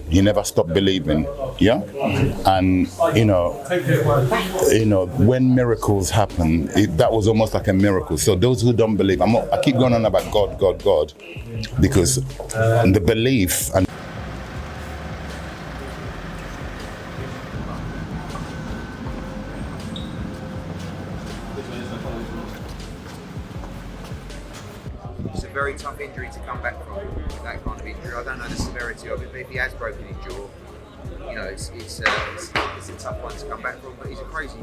he never stopped believing. Yeah, and when miracles happen, that was almost like a miracle. So those who don't believe, I keep going on about God, God, God, because the belief and it's a very tough injury to come back from, that kind of injury. I don't know the severity of it, but if he has broken his jaw, it's a tough one to come back from. But he's a crazy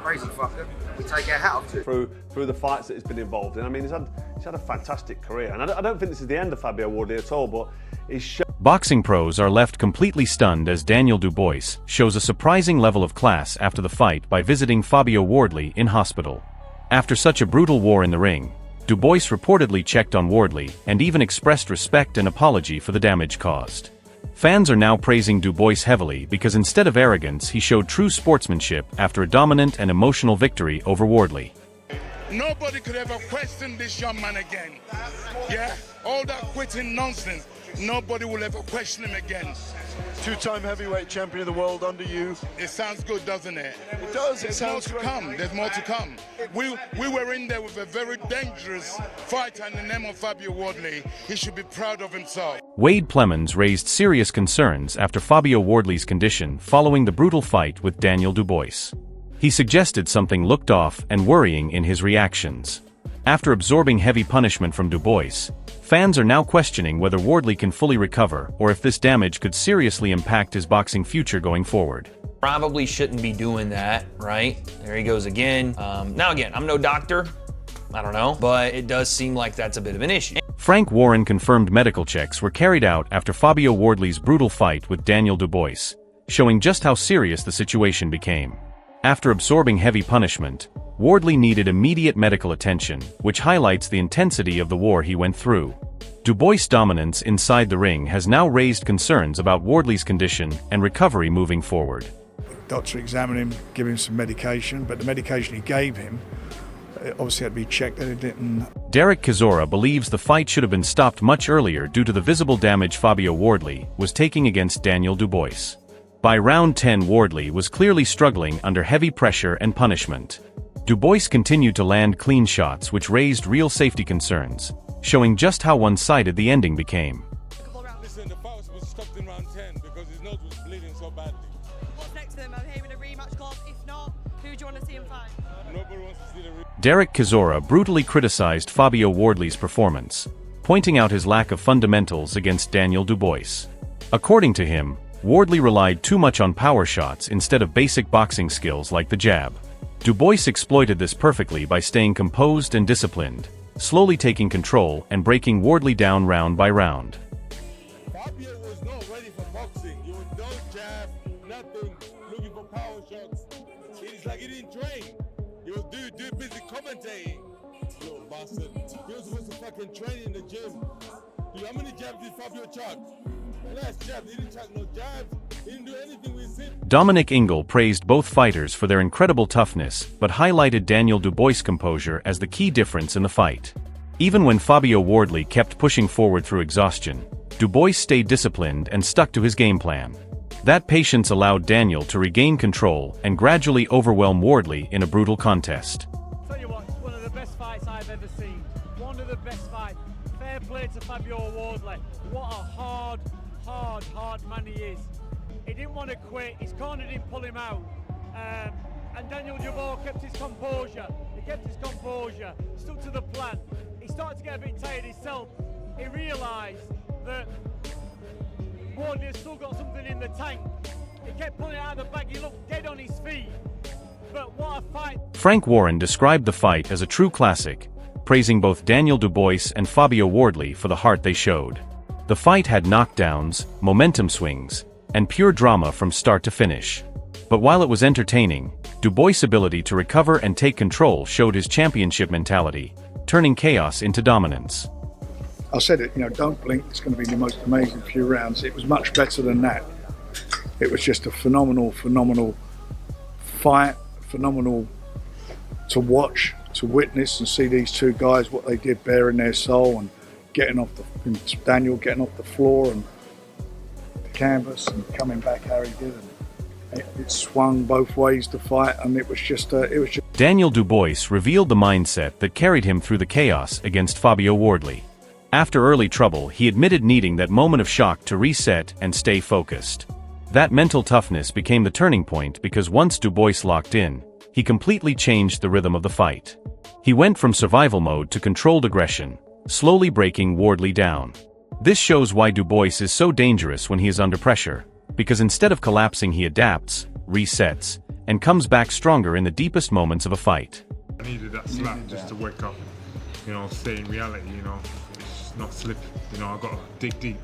fucker. We take our hat off to him. Through the fights that he's been involved in. I mean, he's had a fantastic career, and I don't think this is the end of Fabio Wardley at all. But he's shown. Boxing pros are left completely stunned as Daniel Dubois shows a surprising level of class after the fight by visiting Fabio Wardley in hospital. After such a brutal war in the ring, Dubois reportedly checked on Wardley and even expressed respect and apology for the damage caused. Fans are now praising Dubois heavily because instead of arrogance, he showed true sportsmanship after a dominant and emotional victory over Wardley. Nobody could ever question this young man again. Yeah, all that quitting nonsense, nobody will ever question him again. Two-time heavyweight champion of the world under you. It sounds good, doesn't it? It does. There's more to come. There's more to come. We were in there with a very dangerous fighter in the name of Fabio Wardley. He should be proud of himself. Wade Plemons raised serious concerns after Fabio Wardley's condition following the brutal fight with Daniel Dubois. He suggested something looked off and worrying in his reactions. After absorbing heavy punishment from Dubois, fans are now questioning whether Wardley can fully recover or if this damage could seriously impact his boxing future going forward. Probably shouldn't be doing that, right? There he goes again. Now again, I'm no doctor, I don't know, but it does seem like that's a bit of an issue. Frank Warren confirmed medical checks were carried out after Fabio Wardley's brutal fight with Daniel Dubois, showing just how serious the situation became. After absorbing heavy punishment, Wardley needed immediate medical attention, which highlights the intensity of the war he went through. Dubois' dominance inside the ring has now raised concerns about Wardley's condition and recovery moving forward. The doctor examined him, gave him some medication, but the medication he gave him, it obviously had to be checked that it didn't. Derek Chisora believes the fight should have been stopped much earlier due to the visible damage Fabio Wardley was taking against Daniel Dubois. By round 10, Wardley was clearly struggling under heavy pressure and punishment. Dubois continued to land clean shots which raised real safety concerns, showing just how one-sided the ending became. Listen, the fight was stopped in round 10 because his nose was bleeding so badly. What's next to him? I'm hearing a rematch clause. If not, who do you want to see him fight? Nobody wants to see the rematch. Derek Chisora brutally criticized Fabio Wardley's performance, pointing out his lack of fundamentals against Daniel Dubois. According to him, Wardley relied too much on power shots instead of basic boxing skills like the jab. Dubois exploited this perfectly by staying composed and disciplined, slowly taking control and breaking Wardley down round by round. Fabio was not ready for boxing. He was no jab, nothing, looking for power shots. It's like he didn't train. He was too busy commentating. Little bastard. He was supposed to fucking train in the gym. How many jabs did Fabio chuck? Last jab, he didn't chuck no jabs. He didn't do anything with it. Dominic Ingle praised both fighters for their incredible toughness, but highlighted Daniel Dubois' composure as the key difference in the fight. Even when Fabio Wardley kept pushing forward through exhaustion, Dubois stayed disciplined and stuck to his game plan. That patience allowed Daniel to regain control and gradually overwhelm Wardley in a brutal contest. Tell you what, it's one of the best fights I've ever seen. One of the best fights. Fair play to Fabio Wardley. What a hard man he is. He didn't want to quit. His corner didn't pull him out. And Daniel Dubois kept his composure. He kept his composure, stuck to the plan. He started to get a bit tired himself. He realised that Wardley has still got something in the tank. He kept pulling it out of the bag. He looked dead on his feet. But what a fight. Frank Warren described the fight as a true classic, praising both Daniel Dubois and Fabio Wardley for the heart they showed. The fight had knockdowns, momentum swings, and pure drama from start to finish. But while it was entertaining, Dubois' ability to recover and take control showed his championship mentality, turning chaos into dominance. I said it, don't blink, it's going to be the most amazing few rounds. It was much better than that. It was just a phenomenal fight, phenomenal to watch, to witness and see these two guys, what they did, bearing their soul and Daniel getting off the floor, and canvas and coming back how he did. And it swung both ways to fight, and it was just. Daniel Dubois revealed the mindset that carried him through the chaos against Fabio Wardley. After early trouble, he admitted needing that moment of shock to reset and stay focused. That mental toughness became the turning point because once Dubois locked in, he completely changed the rhythm of the fight. He went from survival mode to controlled aggression, slowly breaking Wardley down. This shows why Dubois is so dangerous when he is under pressure, because instead of collapsing he adapts, resets, and comes back stronger in the deepest moments of a fight. I needed that slap just to wake up, stay in reality, it's not slip, I got to dig deep.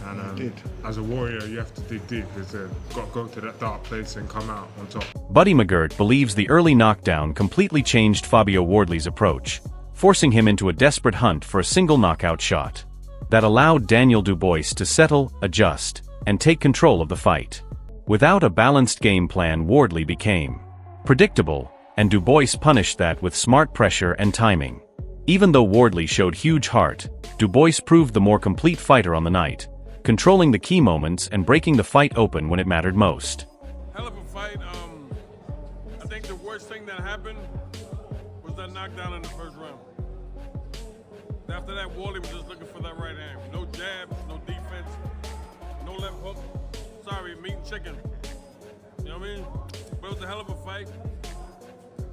And as a warrior, you have to dig deep. You've got to go to that dark place and come out on top. Buddy McGirt believes the early knockdown completely changed Fabio Wardley's approach, forcing him into a desperate hunt for a single knockout shot. That allowed Daniel Dubois to settle, adjust, and take control of the fight. Without a balanced game plan, Wardley became predictable, and Dubois punished that with smart pressure and timing. Even though Wardley showed huge heart, Dubois proved the more complete fighter on the night, controlling the key moments and breaking the fight open when it mattered most. Hell of a fight. I think the worst thing that happened was that knockdown in the first round. After that, Wardley was just looking for that right hand. No jabs, no defense, no left hook. Sorry, meat and chicken. You know what I mean? But it was a hell of a fight.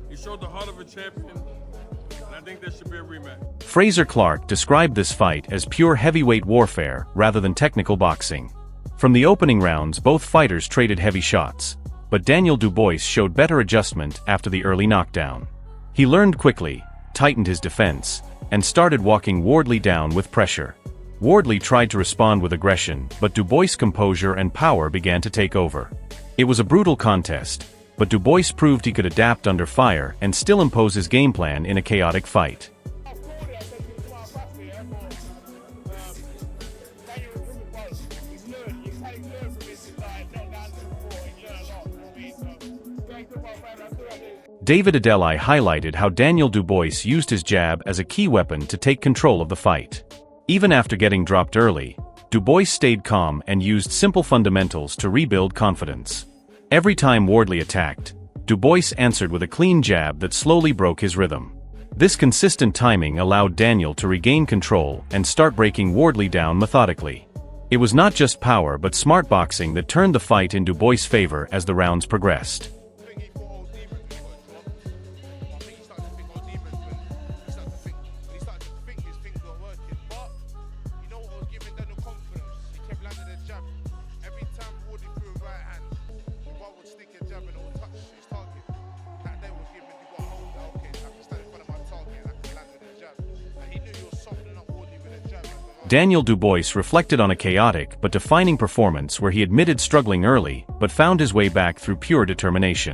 He showed the heart of a champion, and I think there should be a rematch. Fraser Clark described this fight as pure heavyweight warfare rather than technical boxing. From the opening rounds, both fighters traded heavy shots, but Daniel Dubois showed better adjustment after the early knockdown. He learned quickly, tightened his defense, and started walking Wardley down with pressure. Wardley tried to respond with aggression, but Dubois' composure and power began to take over. It was a brutal contest, but Dubois proved he could adapt under fire and still impose his game plan in a chaotic fight. David Adeli highlighted how Daniel Dubois used his jab as a key weapon to take control of the fight. Even after getting dropped early, Dubois stayed calm and used simple fundamentals to rebuild confidence. Every time Wardley attacked, Dubois answered with a clean jab that slowly broke his rhythm. This consistent timing allowed Daniel to regain control and start breaking Wardley down methodically. It was not just power but smart boxing that turned the fight in Dubois' favor as the rounds progressed. Daniel Dubois reflected on a chaotic but defining performance where he admitted struggling early but found his way back through pure determination.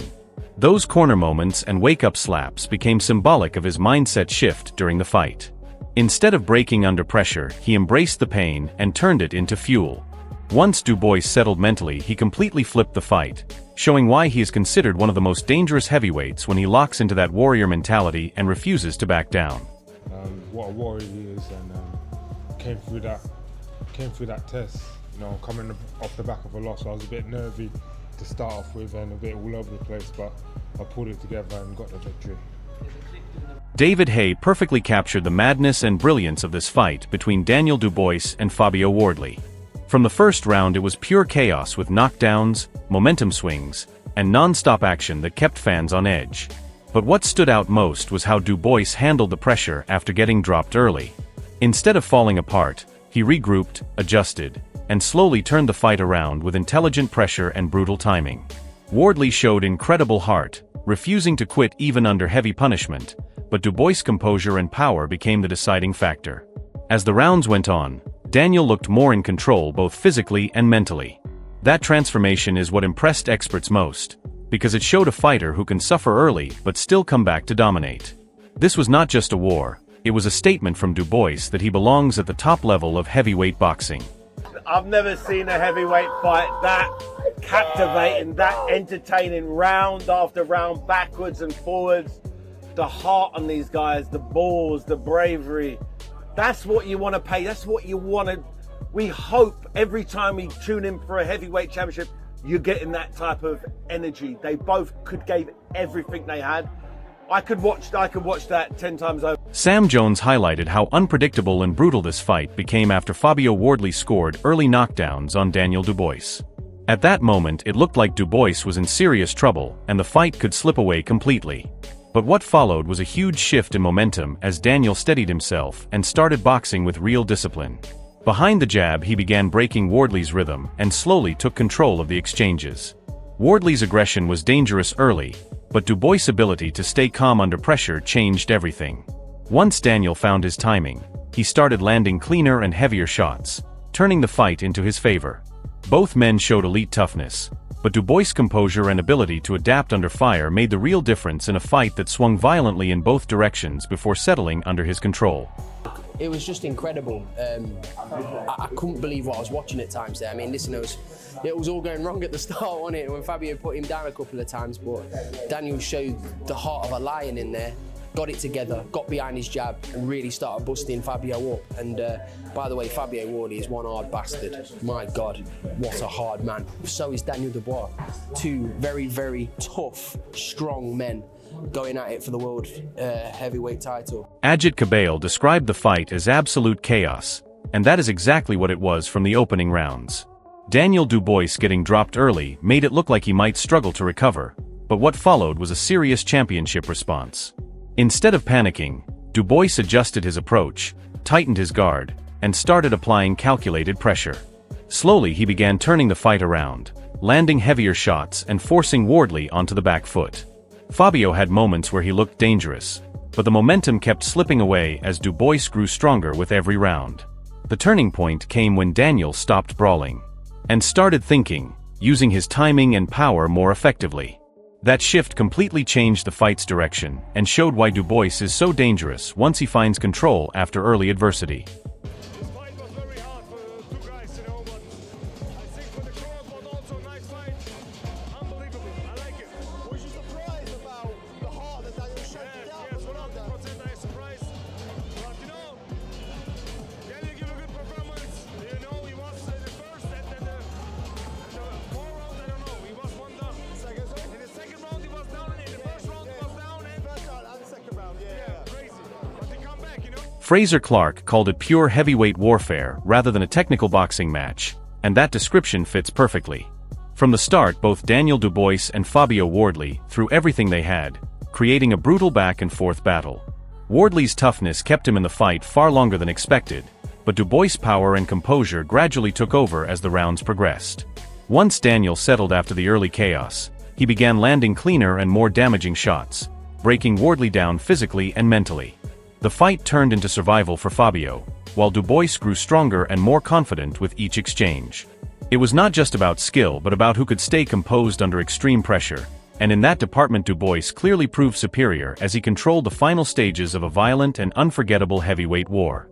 Those corner moments and wake-up slaps became symbolic of his mindset shift during the fight. Instead of breaking under pressure, he embraced the pain and turned it into fuel. Once Dubois settled mentally, he completely flipped the fight, showing why he is considered one of the most dangerous heavyweights when he locks into that warrior mentality and refuses to back down. What a warrior he is, and came through that test, coming off the back of a loss. I was a bit nervy to start off with and a bit all over the place, but I pulled it together and got the victory. David Hay perfectly captured the madness and brilliance of this fight between Daniel Dubois and Fabio Wardley. From the first round, it was pure chaos with knockdowns, momentum swings, and non-stop action that kept fans on edge. But what stood out most was how Dubois handled the pressure after getting dropped early. Instead of falling apart, he regrouped, adjusted, and slowly turned the fight around with intelligent pressure and brutal timing. Wardley showed incredible heart, refusing to quit even under heavy punishment, but Dubois' composure and power became the deciding factor. As the rounds went on, Daniel looked more in control both physically and mentally. That transformation is what impressed experts most, because it showed a fighter who can suffer early but still come back to dominate. This was not just a war. It was a statement from Dubois that he belongs at the top level of heavyweight boxing. I've never seen a heavyweight fight that captivating, that entertaining, round after round, backwards and forwards. The heart on these guys, the balls, the bravery. That's what you want to pay. That's what you want to we hope every time we tune in for a heavyweight championship, you're getting that type of energy. They both gave everything they had. I could watch that 10 times over. Sam Jones highlighted how unpredictable and brutal this fight became after Fabio Wardley scored early knockdowns on Daniel Dubois. At that moment, it looked like Dubois was in serious trouble, and the fight could slip away completely. But what followed was a huge shift in momentum as Daniel steadied himself and started boxing with real discipline. Behind the jab, he began breaking Wardley's rhythm and slowly took control of the exchanges. Wardley's aggression was dangerous early, but Dubois' ability to stay calm under pressure changed everything. Once Daniel found his timing, he started landing cleaner and heavier shots, turning the fight into his favor. Both men showed elite toughness, but Dubois' composure and ability to adapt under fire made the real difference in a fight that swung violently in both directions before settling under his control. It was just incredible. I couldn't believe what I was watching at times there. I mean, listen, it was all going wrong at the start, wasn't it, when Fabio put him down a couple of times, but Daniel showed the heart of a lion in there, got it together, got behind his jab, and really started busting Fabio up. And by the way, Fabio Wardley is one hard bastard. My God, what a hard man. So is Daniel Dubois. Two very, very tough, strong men going at it for the world heavyweight title. Ajit Kabale described the fight as absolute chaos, and that is exactly what it was from the opening rounds. Daniel Dubois getting dropped early made it look like he might struggle to recover, but what followed was a serious championship response. Instead of panicking, Dubois adjusted his approach, tightened his guard, and started applying calculated pressure. Slowly he began turning the fight around, landing heavier shots and forcing Wardley onto the back foot. Fabio had moments where he looked dangerous, but the momentum kept slipping away as Dubois grew stronger with every round. The turning point came when Daniel stopped brawling and started thinking, using his timing and power more effectively. That shift completely changed the fight's direction and showed why Dubois is so dangerous once he finds control after early adversity. This fight was very hard for the two guys, you know, but I think for the crowd was also a nice fight. Unbelievable. I like it. Was you surprised about the heart that Daniel showed down? Yes, 100% I surprised. But you know, Daniel gave a good performance. You know, he was the first and then the 4 rounds, I don't know. He was one down. In the second round he was down, and in the first round he was down, and The second round, yeah. crazy. But he come back, you know. Fraser Clark called it pure heavyweight warfare rather than a technical boxing match, and that description fits perfectly. From the start, both Daniel Dubois and Fabio Wardley threw everything they had, creating a brutal back-and-forth battle. Wardley's toughness kept him in the fight far longer than expected, but Dubois' power and composure gradually took over as the rounds progressed. Once Daniel settled after the early chaos, he began landing cleaner and more damaging shots, breaking Wardley down physically and mentally. The fight turned into survival for Fabio, while Dubois grew stronger and more confident with each exchange. It was not just about skill but about who could stay composed under extreme pressure, and in that department Dubois clearly proved superior as he controlled the final stages of a violent and unforgettable heavyweight war.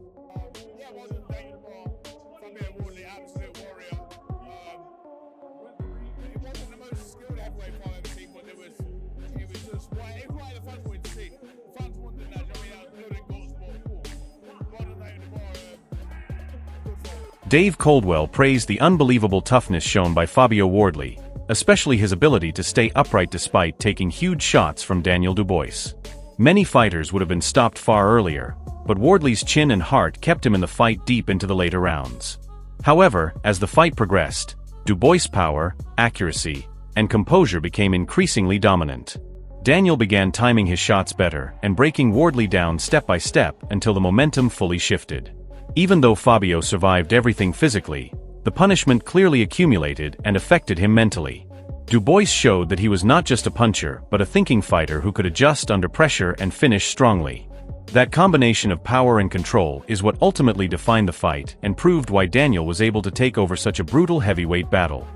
Dave Coldwell praised the unbelievable toughness shown by Fabio Wardley, especially his ability to stay upright despite taking huge shots from Daniel Dubois. Many fighters would have been stopped far earlier, but Wardley's chin and heart kept him in the fight deep into the later rounds. However, as the fight progressed, Dubois' power, accuracy, and composure became increasingly dominant. Daniel began timing his shots better and breaking Wardley down step by step until the momentum fully shifted. Even though Fabio survived everything physically, the punishment clearly accumulated and affected him mentally. Dubois showed that he was not just a puncher but a thinking fighter who could adjust under pressure and finish strongly. That combination of power and control is what ultimately defined the fight and proved why Daniel was able to take over such a brutal heavyweight battle.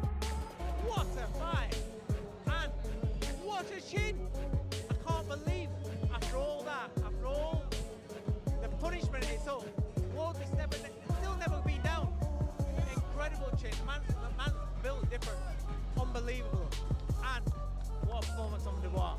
What a fight! And what a chin! I can't believe after all that, after all the punishment it's up, Wardley's still never been down. Incredible chin. The man's built different. Unbelievable. And what a performance from Dubois.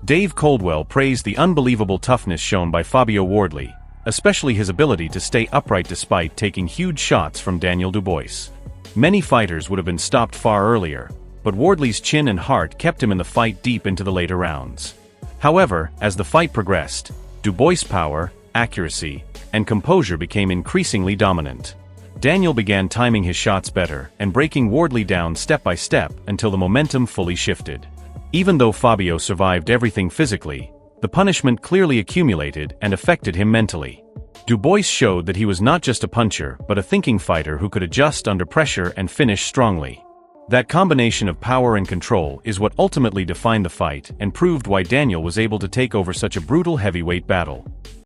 Dave Coldwell praised the unbelievable toughness shown by Fabio Wardley, especially his ability to stay upright despite taking huge shots from Daniel Dubois. Many fighters would have been stopped far earlier, but Wardley's chin and heart kept him in the fight deep into the later rounds. However, as the fight progressed, Dubois' power, accuracy, and composure became increasingly dominant. Daniel began timing his shots better and breaking Wardley down step by step until the momentum fully shifted. Even though Fabio survived everything physically, the punishment clearly accumulated and affected him mentally. Dubois showed that he was not just a puncher but a thinking fighter who could adjust under pressure and finish strongly. That combination of power and control is what ultimately defined the fight and proved why Daniel was able to take over such a brutal heavyweight battle.